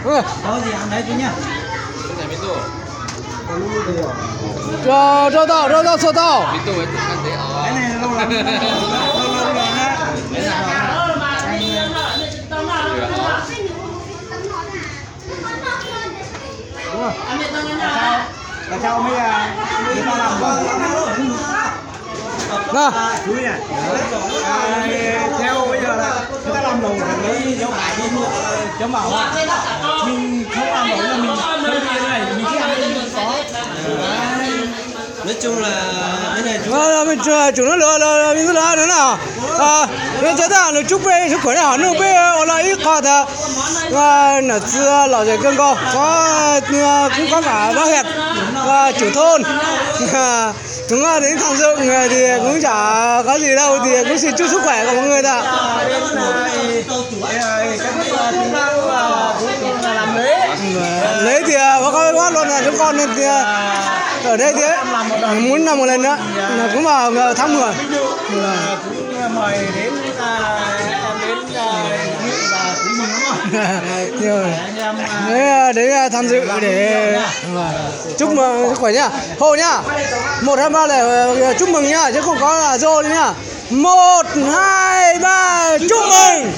có gì ăn đấy chú nhá. rau đào sơ tàu. Cái này lâu lắm rồi á. Đúng rồi. Tại sao mới tao làm chú nhỉ? Theo bây giờ là người ta làm đồ phải lấy dấu bài đi chấm vào. Mình không làm đồ là mình không đi cái này mình cứ ăn mình có. Nói chung là cái này mình chủ nó lừa mình cứ lừa nữa nào. Nên chúng ta là chúc về sức khỏe hả? Nước về là ít khó thật. Là xưa lão già cơn co cũng có cả bác hẹp và chủ thôn. Chúng ta đến tham dự thì cũng chả có gì đâu, thì cũng xin chúc sức khỏe của mọi người ta. Lấy thì báo cáo bác luôn là chúng con thì ở đây thì muốn làm một lần nữa là cũng vào tháng 10. Mời đến đấy tham dự để chúc mừng sức khỏe nhá. Hồ nhá. 1, 2, 3 để chúc mừng nhá, chứ không có là rô nhá. 1, 2, 3 chúc mừng.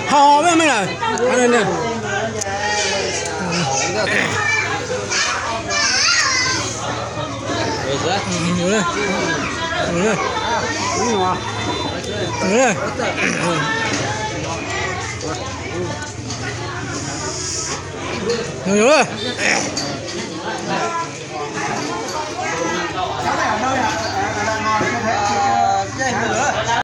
Hò với mình này. Ăn lên. Nhiều lên. Nhiều lên. Nhiều lên. Nhiều lên.